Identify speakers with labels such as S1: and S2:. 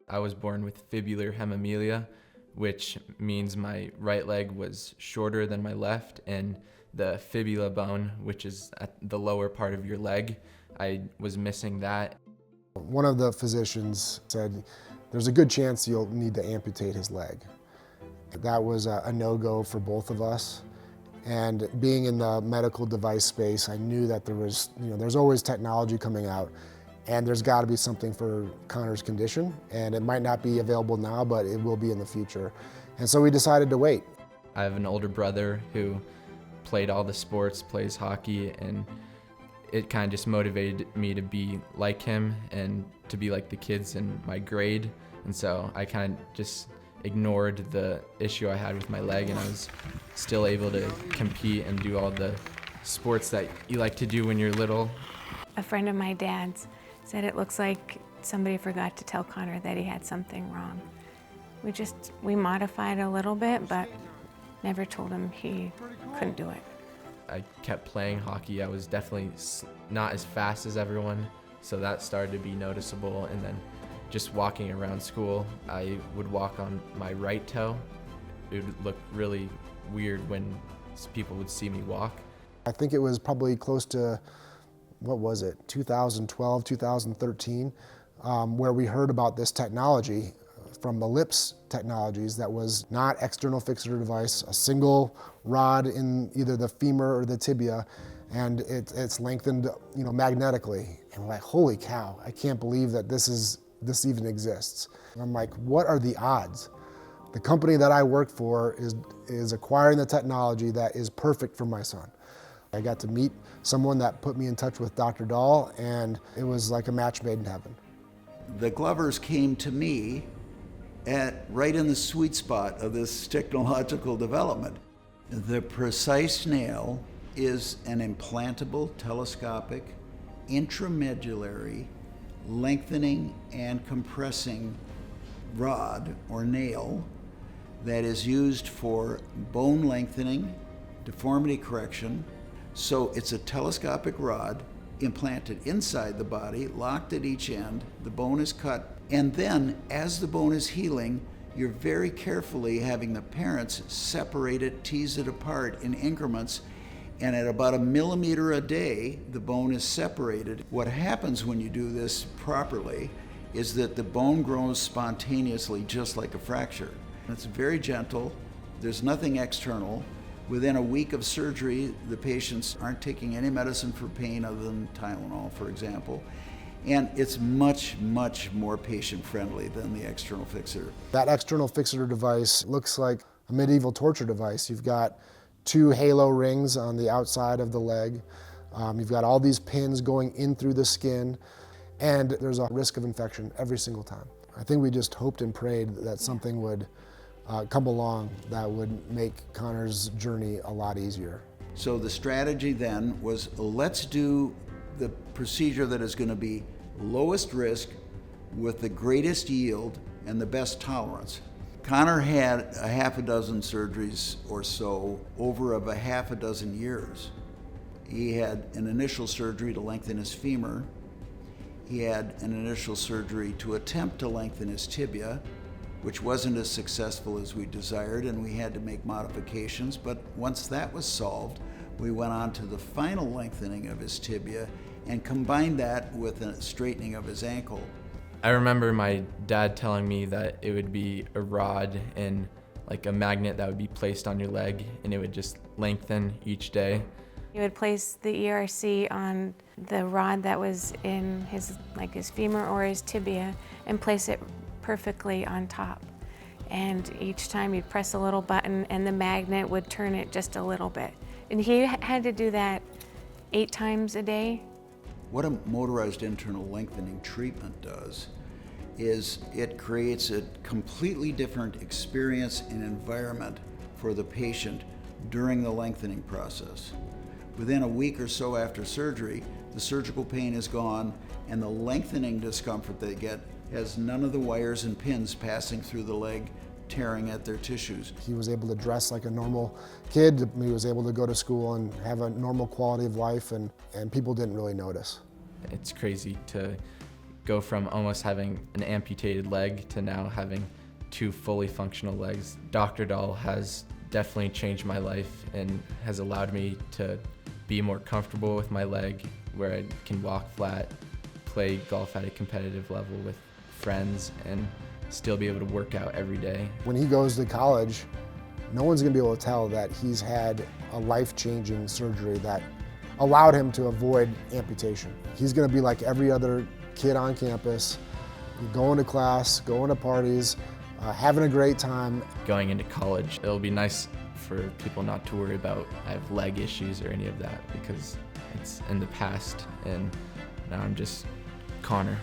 S1: I was born with fibular hemimelia, which means my right leg was shorter than my left, and the fibula bone, which is at the lower part of your leg, I was missing that.
S2: One of the physicians said, there's a good chance you'll need to amputate his leg. That was a no-go for both of us. And being in the medical device space, I knew that there's always technology coming out, and there's got to be something for Connor's condition, and it might not be available now, but it will be in the future. And so we decided to wait.
S1: I have an older brother who played all the sports, plays hockey, and it kind of just motivated me to be like him and to be like the kids in my grade. And so I kind of just ignored the issue I had with my leg, and I was still able to compete and do all the sports that you like to do when you're little.
S3: A friend of my dad's said it looks like somebody forgot to tell Connor that he had something wrong. We modified a little bit, but never told him he couldn't do it.
S1: I kept playing hockey. I was definitely not as fast as everyone, so that started to be noticeable. And then just walking around school, I would walk on my right toe. It would look really weird when people would see me walk.
S2: I think it was probably close to, 2012, 2013, where we heard about this technology from the Lips Technologies that was not external fixator device, a single rod in either the femur or the tibia, and it's lengthened, magnetically. And we're like, holy cow, I can't believe that this even exists. And I'm like, what are the odds? The company that I work for is acquiring the technology that is perfect for my son. I got to meet someone that put me in touch with Dr. Dahl, and it was like a match made in heaven.
S4: The Glovers came to me right in the sweet spot of this technological development. The Precice nail is an implantable, telescopic, intramedullary, lengthening and compressing rod or nail that is used for bone lengthening, deformity correction. So it's a telescopic rod implanted inside the body, locked at each end. The bone is cut, and then as the bone is healing, you're very carefully having the parents separate it, tease it apart in increments, and at about 1 millimeter a day, the bone is separated. What happens when you do this properly is that the bone grows spontaneously, just like a fracture. It's very gentle. There's nothing external. Within a week of surgery, the patients aren't taking any medicine for pain other than Tylenol, for example. And it's much, much more patient-friendly than the external fixator.
S2: That external fixator device looks like a medieval torture device. You've got 2 halo rings on the outside of the leg. You've got all these pins going in through the skin, and there's a risk of infection every single time. I think we just hoped and prayed that something would come along that would make Connor's journey a lot easier.
S4: So the strategy then was, let's do the procedure that is going to be lowest risk with the greatest yield and the best tolerance. Connor had a half a dozen surgeries or so over a half a dozen years. He had an initial surgery to lengthen his femur. He had an initial surgery to attempt to lengthen his tibia, which wasn't as successful as we desired, and we had to make modifications. But once that was solved, we went on to the final lengthening of his tibia and combined that with a straightening of his ankle.
S1: I remember my dad telling me that it would be a rod and like a magnet that would be placed on your leg, and it would just lengthen each day.
S3: He would place the ERC on the rod that was in his femur or his tibia and place it perfectly on top. And each time you'd press a little button and the magnet would turn it just a little bit. And he had to do that 8 times a day.
S4: What a motorized internal lengthening treatment does is it creates a completely different experience and environment for the patient during the lengthening process. Within a week or so after surgery, the surgical pain is gone, and the lengthening discomfort they get has none of the wires and pins passing through the leg tearing at their tissues.
S2: He was able to dress like a normal kid. He was able to go to school and have a normal quality of life, and people didn't really notice.
S1: It's crazy to go from almost having an amputated leg to now having 2 fully functional legs. Dr. Dahl has definitely changed my life and has allowed me to be more comfortable with my leg, where I can walk flat, play golf at a competitive level with friends, and still be able to work out every day.
S2: When he goes to college, no one's gonna be able to tell that he's had a life-changing surgery that allowed him to avoid amputation. He's gonna be like every other kid on campus, going to class, going to parties, having a great time.
S1: Going into college, it'll be nice for people not to worry about I have leg issues or any of that, because it's in the past and now I'm just Connor.